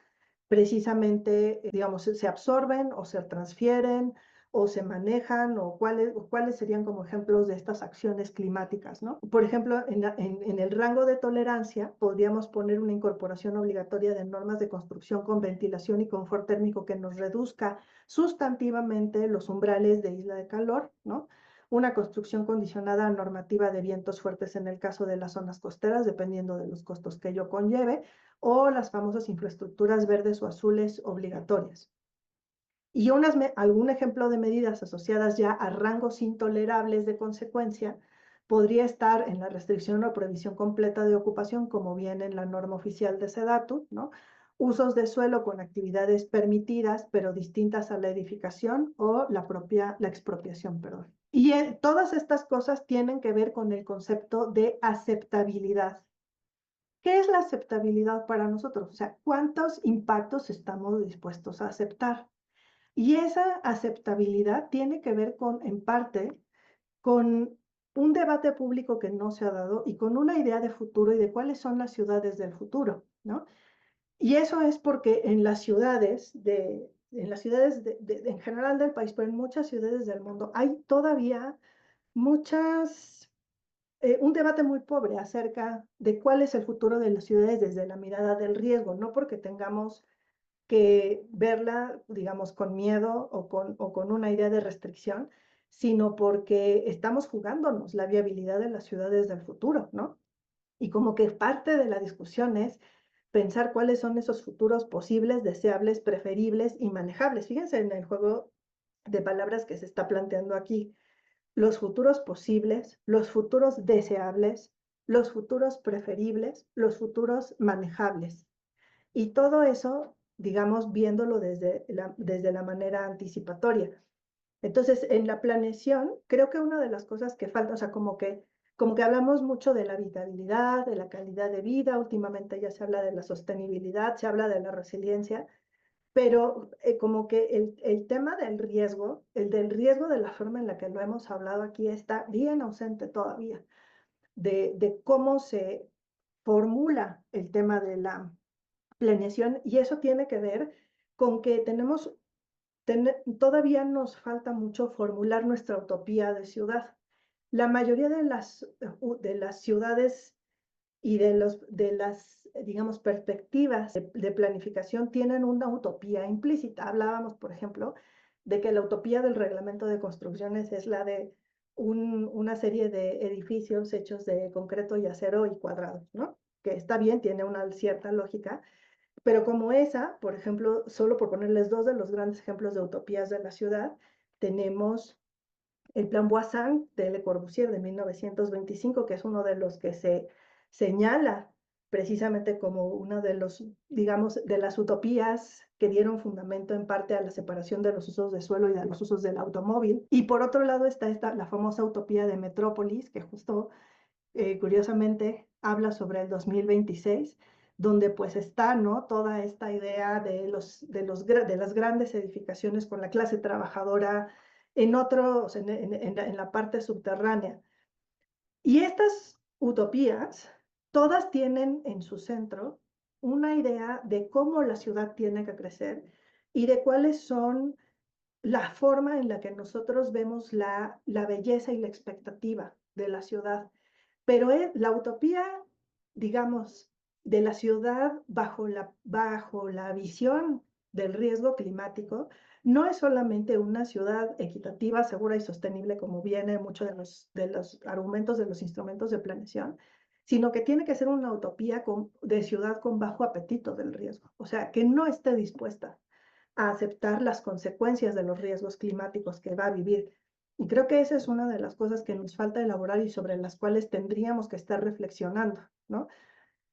precisamente, digamos, se absorben o se transfieren o se manejan o cuáles serían como ejemplos de estas acciones climáticas, ¿no? Por ejemplo, en el rango de tolerancia podríamos poner una incorporación obligatoria de normas de construcción con ventilación y confort térmico que nos reduzca sustantivamente los umbrales de isla de calor, ¿no? Una construcción condicionada a normativa de vientos fuertes en el caso de las zonas costeras, dependiendo de los costos que ello conlleve, o las famosas infraestructuras verdes o azules obligatorias. Y algún ejemplo de medidas asociadas ya a rangos intolerables de consecuencia podría estar en la restricción o prohibición completa de ocupación, como viene en la norma oficial de SEDATU, ¿no? Usos de suelo con actividades permitidas, pero distintas a la edificación o la expropiación, perdón. Y todas estas cosas tienen que ver con el concepto de aceptabilidad. ¿Qué es la aceptabilidad para nosotros? O sea, ¿cuántos impactos estamos dispuestos a aceptar? Y esa aceptabilidad tiene que ver con, en parte, con un debate público que no se ha dado y con una idea de futuro y de cuáles son las ciudades del futuro, ¿no? Y eso es porque en las ciudades en general del país, pero en muchas ciudades del mundo, hay todavía un debate muy pobre acerca de cuál es el futuro de las ciudades desde la mirada del riesgo, no porque tengamos que verla, digamos, con miedo o con una idea de restricción, sino porque estamos jugándonos la viabilidad de las ciudades del futuro, ¿no? Y como que parte de la discusión es pensar cuáles son esos futuros posibles, deseables, preferibles y manejables. Fíjense en el juego de palabras que se está planteando aquí. Los futuros posibles, los futuros deseables, los futuros preferibles, los futuros manejables. Y todo eso, digamos, viéndolo desde la manera anticipatoria. Entonces, en la planeación, creo que una de las cosas que falta, o sea, como que hablamos mucho de la habitabilidad, de la calidad de vida, últimamente ya se habla de la sostenibilidad, se habla de la resiliencia, pero como que el tema del riesgo, el del riesgo de la forma en la que lo hemos hablado aquí está bien ausente todavía, de cómo se formula el tema de la planeación y eso tiene que ver con que todavía nos falta mucho formular nuestra utopía de ciudad. La mayoría de las ciudades y de las, digamos, perspectivas de planificación tienen una utopía implícita. Hablábamos, por ejemplo, de que la utopía del reglamento de construcciones es la de una serie de edificios hechos de concreto y acero y cuadrados, ¿no? Que está bien, tiene una cierta lógica, Pero como esa, por ejemplo, solo por ponerles dos de los grandes ejemplos de utopías de la ciudad, tenemos el Plan Voisin de Le Corbusier de 1925, que es uno de los que se señala precisamente como uno de los, digamos, de las utopías que dieron fundamento en parte a la separación de los usos de suelo y de los usos del automóvil. Y por otro lado está la famosa utopía de Metrópolis, que justo curiosamente habla sobre el 2026, donde pues está, ¿no? Toda esta idea de las grandes edificaciones con la clase trabajadora en otros, en la parte subterránea. Y estas utopías, todas tienen en su centro una idea de cómo la ciudad tiene que crecer y de cuáles son la forma en la que nosotros vemos la belleza y la expectativa de la ciudad. Pero la utopía, digamos, de la ciudad bajo la visión del riesgo climático, no es solamente una ciudad equitativa, segura y sostenible, como viene muchos de los argumentos de los instrumentos de planeación, sino que tiene que ser una utopía de ciudad con bajo apetito del riesgo, o sea, que no esté dispuesta a aceptar las consecuencias de los riesgos climáticos que va a vivir. Y creo que esa es una de las cosas que nos falta elaborar y sobre las cuales tendríamos que estar reflexionando, ¿no?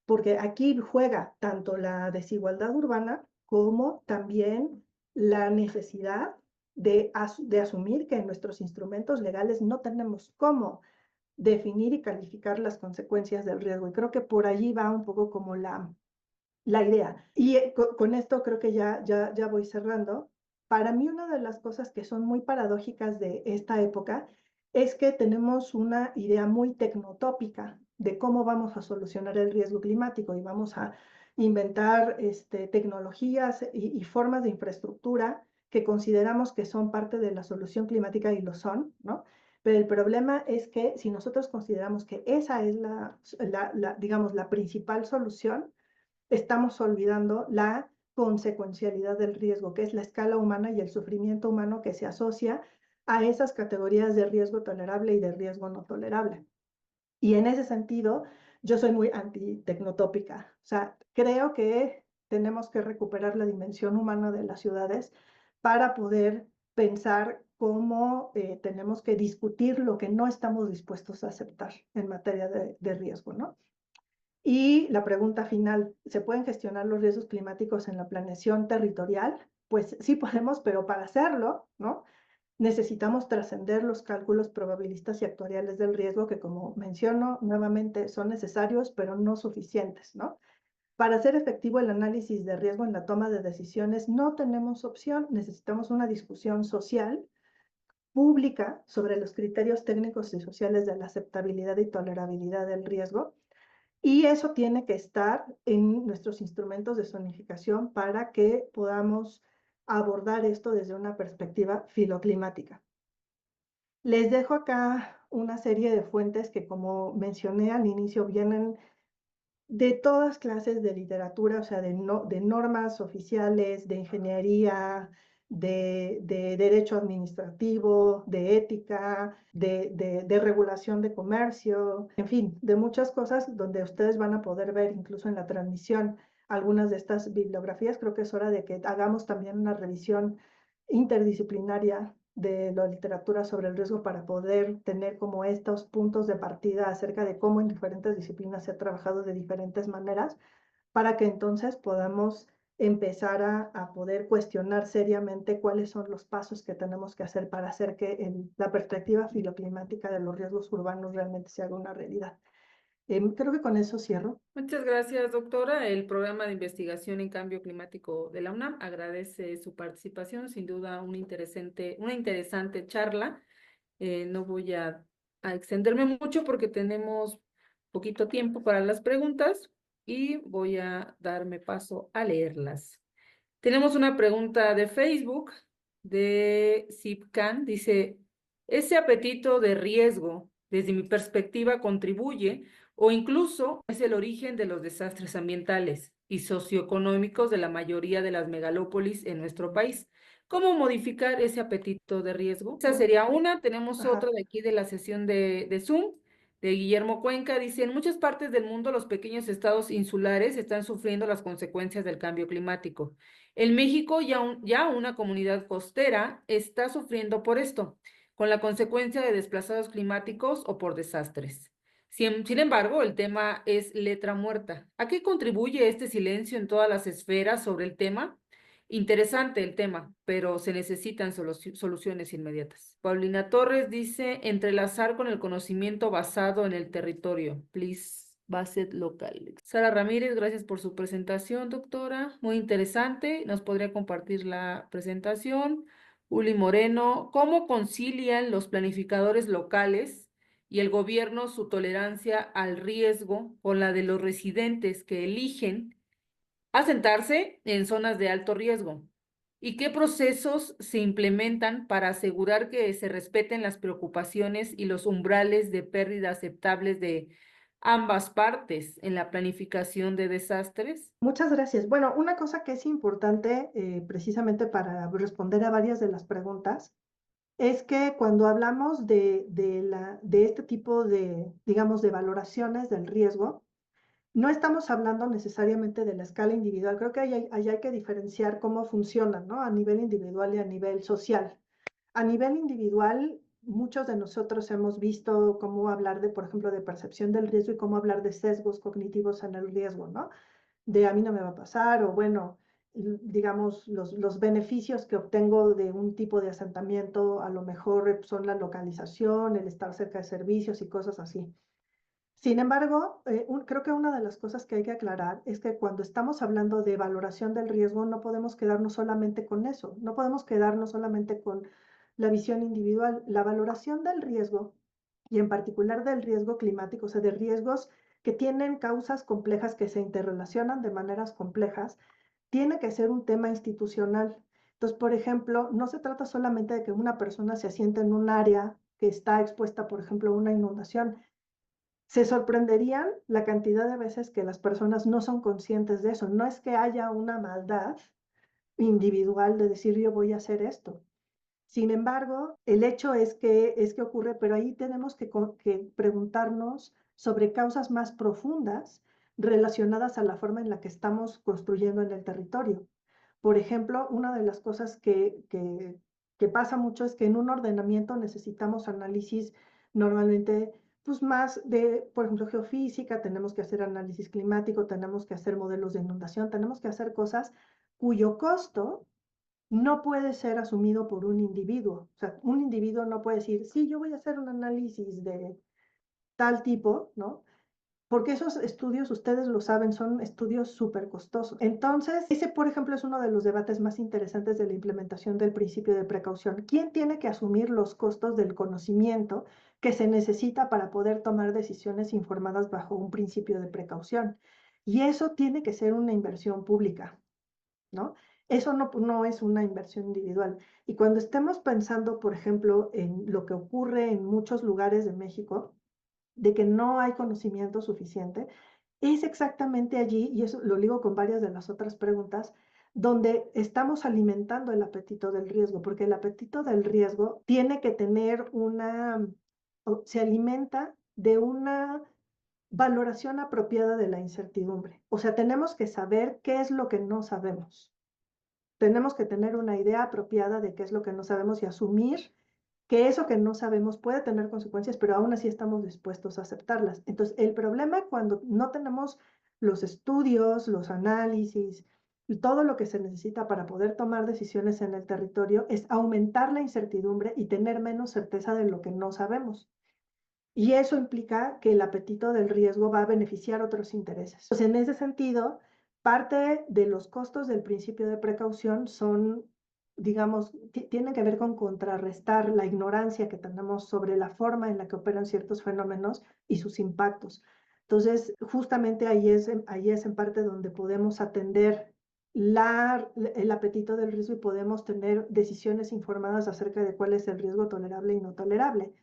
Porque aquí juega tanto la desigualdad urbana como también la necesidad de asumir que en nuestros instrumentos legales no tenemos cómo definir y calificar las consecuencias del riesgo. Y creo que por allí va un poco como la idea. Y con esto creo que ya voy cerrando. Para mí una de las cosas que son muy paradójicas de esta época es que tenemos una idea muy tecnotópica de cómo vamos a solucionar el riesgo climático y vamos a inventar tecnologías y formas de infraestructura que consideramos que son parte de la solución climática y lo son, ¿no? Pero el problema es que si nosotros consideramos que esa es digamos, la principal solución, estamos olvidando la consecuencialidad del riesgo, que es la escala humana y el sufrimiento humano que se asocia a esas categorías de riesgo tolerable y de riesgo no tolerable. Y en ese sentido, yo soy muy antitecnotópica. O sea, creo que tenemos que recuperar la dimensión humana de las ciudades para poder pensar cómo tenemos que discutir lo que no estamos dispuestos a aceptar en materia de riesgo, ¿no? Y la pregunta final, ¿se pueden gestionar los riesgos climáticos en la planeación territorial? Pues sí podemos, pero para hacerlo, ¿no? Necesitamos trascender los cálculos probabilistas y actuariales del riesgo que, como menciono nuevamente, son necesarios, pero no suficientes, ¿no? Para hacer efectivo el análisis de riesgo en la toma de decisiones, no tenemos opción, necesitamos una discusión social, pública, sobre los criterios técnicos y sociales de la aceptabilidad y tolerabilidad del riesgo, y eso tiene que estar en nuestros instrumentos de zonificación para que podamos abordar esto desde una perspectiva filoclimática. Les dejo acá una serie de fuentes que, como mencioné al inicio, vienen de todas clases de literatura, o sea, de normas oficiales, de ingeniería, de derecho administrativo, de ética, de regulación de comercio, en fin, de muchas cosas donde ustedes van a poder ver incluso en la transmisión algunas de estas bibliografías. Creo que es hora de que hagamos también una revisión interdisciplinaria de la literatura sobre el riesgo para poder tener como estos puntos de partida acerca de cómo en diferentes disciplinas se ha trabajado de diferentes maneras, para que entonces podamos empezar a poder cuestionar seriamente cuáles son los pasos que tenemos que hacer para hacer que la perspectiva filoclimática de los riesgos urbanos realmente se haga una realidad. Creo que con eso cierro. Muchas gracias, doctora. El programa de investigación en cambio climático de la UNAM agradece su participación. Sin duda, una interesante charla. No voy a extenderme mucho porque tenemos poquito tiempo para las preguntas y voy a darme paso a leerlas. Tenemos una pregunta de Facebook de Sipcan. Dice, ¿ese apetito de riesgo, desde mi perspectiva, contribuye o incluso es el origen de los desastres ambientales y socioeconómicos de la mayoría de las megalópolis en nuestro país? ¿Cómo modificar ese apetito de riesgo? Esa sería una. Tenemos otra Ajá. de aquí de la sesión de Zoom De Guillermo Cuenca dice, en muchas partes del mundo los pequeños estados insulares están sufriendo las consecuencias del cambio climático. En México ya una comunidad costera está sufriendo por esto, con la consecuencia de desplazados climáticos o por desastres. Sin embargo, el tema es letra muerta. ¿A qué contribuye este silencio en todas las esferas sobre el tema? Interesante el tema, pero se necesitan soluciones inmediatas. Paulina Torres dice, entrelazar con el conocimiento basado en el territorio. Please, based local. Sara Ramírez, gracias por su presentación, doctora. Muy interesante. ¿Nos podría compartir la presentación? Uli Moreno, ¿cómo concilian los planificadores locales y el gobierno su tolerancia al riesgo con la de los residentes que eligen asentarse en zonas de alto riesgo? ¿Y qué procesos se implementan para asegurar que se respeten las preocupaciones y los umbrales de pérdida aceptables de ambas partes en la planificación de desastres? Muchas gracias. Bueno, una cosa que es importante precisamente para responder a varias de las preguntas es que cuando hablamos de este tipo de, digamos, de valoraciones del riesgo, no estamos hablando necesariamente de la escala individual. Creo que ahí hay que diferenciar cómo funcionan, ¿no? A nivel individual y a nivel social. A nivel individual, muchos de nosotros hemos visto cómo hablar de, por ejemplo, de percepción del riesgo y cómo hablar de sesgos cognitivos en el riesgo, ¿no? De a mí no me va a pasar, o bueno, digamos, los beneficios que obtengo de un tipo de asentamiento a lo mejor son la localización, el estar cerca de servicios y cosas así. Sin embargo, creo que una de las cosas que hay que aclarar es que cuando estamos hablando de valoración del riesgo, no podemos quedarnos solamente con eso, no podemos quedarnos solamente con la visión individual. La valoración del riesgo, y en particular del riesgo climático, o sea, de riesgos que tienen causas complejas que se interrelacionan de maneras complejas, tiene que ser un tema institucional. Entonces, por ejemplo, no se trata solamente de que una persona se asiente en un área que está expuesta, por ejemplo, a una inundación. Se sorprenderían la cantidad de veces que las personas no son conscientes de eso. No es que haya una maldad individual de decir yo voy a hacer esto. Sin embargo, el hecho es que ocurre, pero ahí tenemos que preguntarnos sobre causas más profundas relacionadas a la forma en la que estamos construyendo en el territorio. Por ejemplo, una de las cosas que pasa mucho es que en un ordenamiento necesitamos análisis normalmente pues más de, por ejemplo, geofísica, tenemos que hacer análisis climático, tenemos que hacer modelos de inundación, tenemos que hacer cosas cuyo costo no puede ser asumido por un individuo. O sea, un individuo no puede decir, sí, yo voy a hacer un análisis de tal tipo, ¿no? Porque esos estudios, ustedes lo saben, son estudios súper costosos. Entonces, ese, por ejemplo, es uno de los debates más interesantes de la implementación del principio de precaución. ¿Quién tiene que asumir los costos del conocimiento que se necesita para poder tomar decisiones informadas bajo un principio de precaución? Y eso tiene que ser una inversión pública, ¿no? Eso no es una inversión individual. Y cuando estemos pensando, por ejemplo, en lo que ocurre en muchos lugares de México, de que no hay conocimiento suficiente, es exactamente allí, y eso lo digo con varias de las otras preguntas, donde estamos alimentando el apetito del riesgo, porque el apetito del riesgo tiene que tener se alimenta de una valoración apropiada de la incertidumbre. O sea, tenemos que saber qué es lo que no sabemos. Tenemos que tener una idea apropiada de qué es lo que no sabemos y asumir que eso que no sabemos puede tener consecuencias, pero aún así estamos dispuestos a aceptarlas. Entonces, el problema cuando no tenemos los estudios, los análisis y todo lo que se necesita para poder tomar decisiones en el territorio es aumentar la incertidumbre y tener menos certeza de lo que no sabemos. Y eso implica que el apetito del riesgo va a beneficiar otros intereses. Entonces, en ese sentido, parte de los costos del principio de precaución son, digamos, tienen que ver con contrarrestar la ignorancia que tenemos sobre la forma en la que operan ciertos fenómenos y sus impactos. Entonces, justamente ahí es en parte donde podemos atender el apetito del riesgo y podemos tener decisiones informadas acerca de cuál es el riesgo tolerable y no tolerable.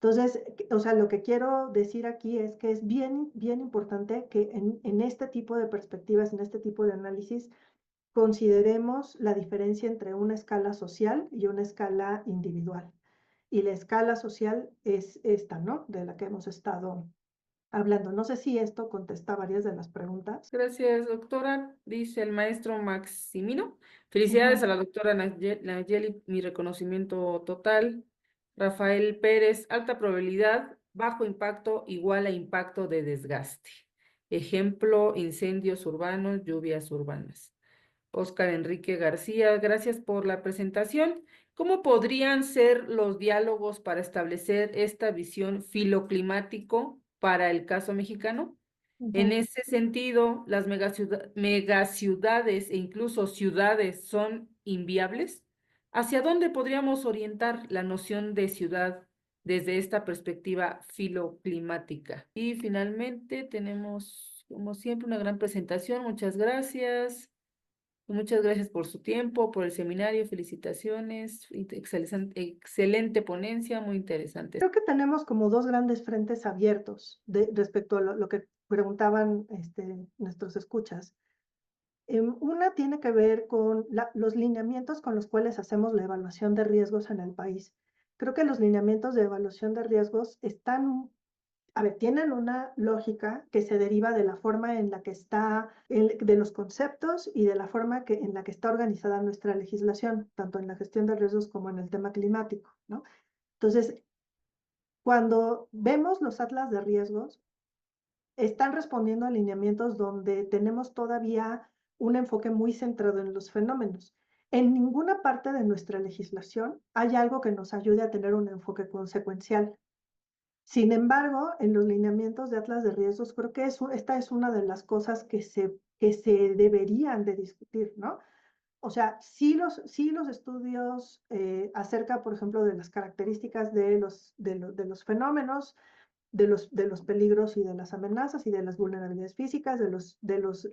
Entonces, o sea, lo que quiero decir aquí es que es bien, bien importante que en este tipo de perspectivas, en este tipo de análisis, consideremos la diferencia entre una escala social y una escala individual. y la escala social es esta, ¿no? De la que hemos estado hablando. No sé si esto contesta varias de las preguntas. Gracias, doctora. Dice el maestro Maximino. Felicidades Ujú. a la doctora Nayeli, mi reconocimiento total. Rafael Pérez, alta probabilidad, bajo impacto igual a impacto de desgaste. Ejemplo, incendios urbanos, lluvias urbanas. Óscar Enrique García, gracias por la presentación. ¿Cómo podrían ser los diálogos para establecer esta visión filoclimático para el caso mexicano? En Ujú. ese sentido, ¿las megaciudades e incluso ciudades son inviables? ¿Hacia dónde podríamos orientar la noción de ciudad desde esta perspectiva filoclimática? Y finalmente tenemos, como siempre, una gran presentación. Muchas gracias. Muchas gracias por su tiempo, por el seminario. Felicitaciones. Excelente ponencia, muy interesante. Creo que tenemos como dos grandes frentes abiertos respecto a lo que preguntaban nuestros escuchas. Una tiene que ver con los lineamientos con los cuales hacemos la evaluación de riesgos en el país. Creo que los lineamientos de evaluación de riesgos están, a ver, tienen una lógica que se deriva de la forma en la que está, de los conceptos y de la forma en la que está organizada nuestra legislación, tanto en la gestión de riesgos como en el tema climático, ¿no? Entonces, cuando vemos los atlas de riesgos, están respondiendo a lineamientos donde tenemos todavía un enfoque muy centrado en los fenómenos. En ninguna parte de nuestra legislación hay algo que nos ayude a tener un enfoque consecuencial. Sin embargo, en los lineamientos de atlas de riesgos, creo que esta es una de las cosas que se deberían de discutir, ¿no? O sea, sí los estudios acerca, por ejemplo, de las características de los fenómenos, de los peligros y de las amenazas y de las vulnerabilidades físicas, de los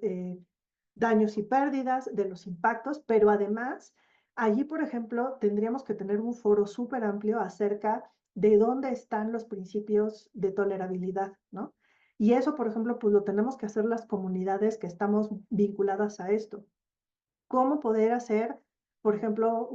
daños y pérdidas, de los impactos, pero además, allí, por ejemplo, tendríamos que tener un foro súper amplio acerca de dónde están los principios de tolerabilidad, ¿no? Y eso, por ejemplo, pues lo tenemos que hacer las comunidades que estamos vinculadas a esto. ¿Cómo poder hacer, por ejemplo,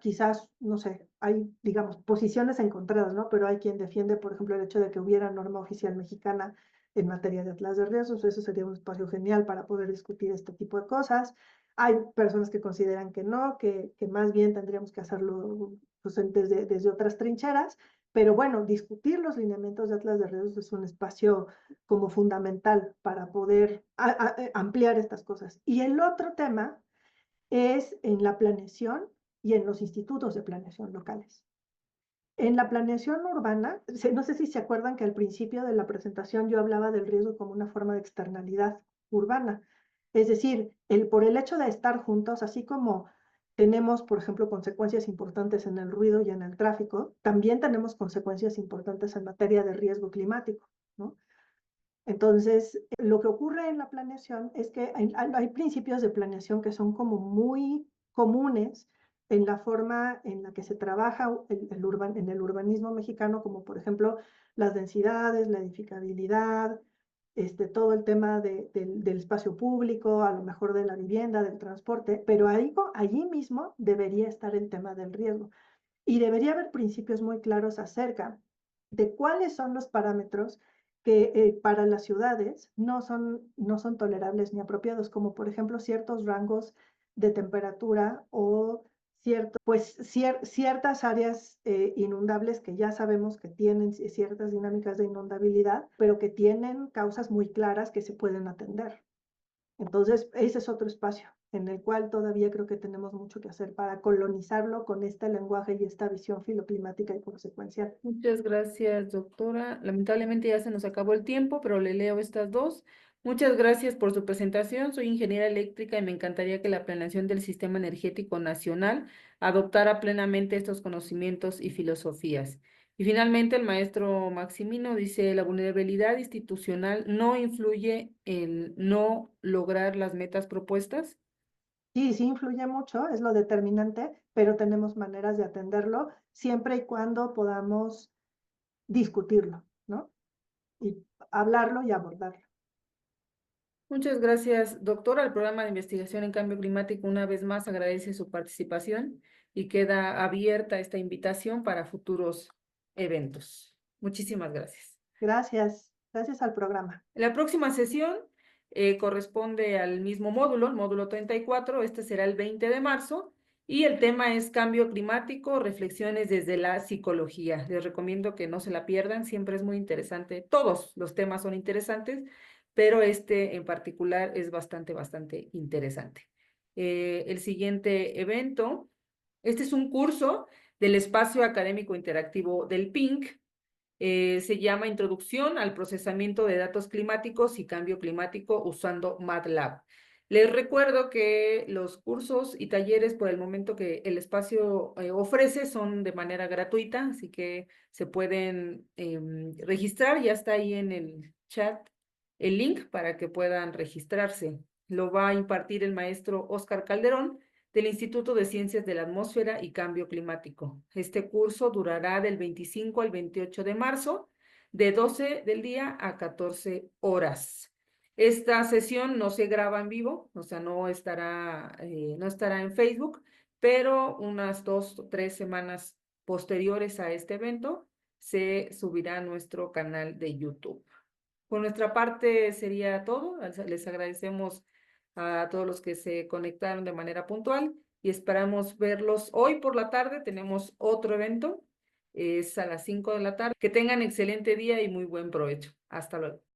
quizás, no sé, hay, digamos, posiciones encontradas, ¿no? Pero hay quien defiende, por ejemplo, el hecho de que hubiera norma oficial mexicana en materia de atlas de riesgos. Eso sería un espacio genial para poder discutir este tipo de cosas. Hay personas que consideran que no, que más bien tendríamos que hacerlo pues, desde otras trincheras. Pero bueno, discutir los lineamientos de atlas de riesgos es un espacio como fundamental para poder ampliar estas cosas. Y el otro tema es en la planeación y en los institutos de planeación locales. En la planeación urbana, no sé si se acuerdan que al principio de la presentación yo hablaba del riesgo como una forma de externalidad urbana. Es decir, por el hecho de estar juntos, así como tenemos, por ejemplo, consecuencias importantes en el ruido y en el tráfico, también tenemos consecuencias importantes en materia de riesgo climático, ¿no? Entonces, lo que ocurre en la planeación es que hay principios de planeación que son como muy comunes en la forma en la que se trabaja en el urbanismo mexicano, como por ejemplo las densidades, la edificabilidad, todo el tema del espacio público, a lo mejor de la vivienda, del transporte, pero allí mismo debería estar el tema del riesgo. Y debería haber principios muy claros acerca de cuáles son los parámetros que para las ciudades no son tolerables ni apropiados, como por ejemplo ciertos rangos de temperatura o ciertas áreas inundables que ya sabemos que tienen ciertas dinámicas de inundabilidad, pero que tienen causas muy claras que se pueden atender. Entonces, ese es otro espacio en el cual todavía creo que tenemos mucho que hacer para colonizarlo con este lenguaje y esta visión filoclimática y consecuencial. Muchas gracias, doctora. Lamentablemente ya se nos acabó el tiempo, pero le leo estas dos. Muchas gracias por su presentación. Soy ingeniera eléctrica y me encantaría que la planeación del Sistema Energético Nacional adoptara plenamente estos conocimientos y filosofías. Y finalmente, el maestro Maximino dice, la vulnerabilidad institucional no influye en no lograr las metas propuestas. Sí, sí influye mucho, es lo determinante, pero tenemos maneras de atenderlo siempre y cuando podamos discutirlo, ¿no? Y hablarlo y abordarlo. Muchas gracias, doctora. El programa de investigación en cambio climático una vez más agradece su participación y queda abierta esta invitación para futuros eventos. Muchísimas gracias. Gracias. Gracias al programa. La próxima sesión corresponde al mismo módulo, el módulo 34. Este será el 20 de marzo y el tema es cambio climático, reflexiones desde la psicología. Les recomiendo que no se la pierdan, siempre es muy interesante. Todos los temas son interesantes, pero este en particular es bastante interesante. El siguiente evento, este es un curso del espacio académico interactivo del PINC. Se llama Introducción al procesamiento de datos climáticos y cambio climático usando MATLAB. Les recuerdo que los cursos y talleres por el momento que el espacio ofrece son de manera gratuita, así que se pueden registrar, ya está ahí en el chat el link para que puedan registrarse. Lo va a impartir el maestro Óscar Calderón del Instituto de Ciencias de la Atmósfera y Cambio Climático. Este curso durará del 25 al 28 de marzo, de 12 del día a 14 horas. Esta sesión no se graba en vivo, o sea, no estará en Facebook, pero unas 2 o 3 semanas posteriores a este evento se subirá a nuestro canal de YouTube. Por nuestra parte sería todo. Les agradecemos a todos los que se conectaron de manera puntual y esperamos verlos hoy por la tarde. Tenemos otro evento, es a las 5 de la tarde. Que tengan excelente día y muy buen provecho. Hasta luego.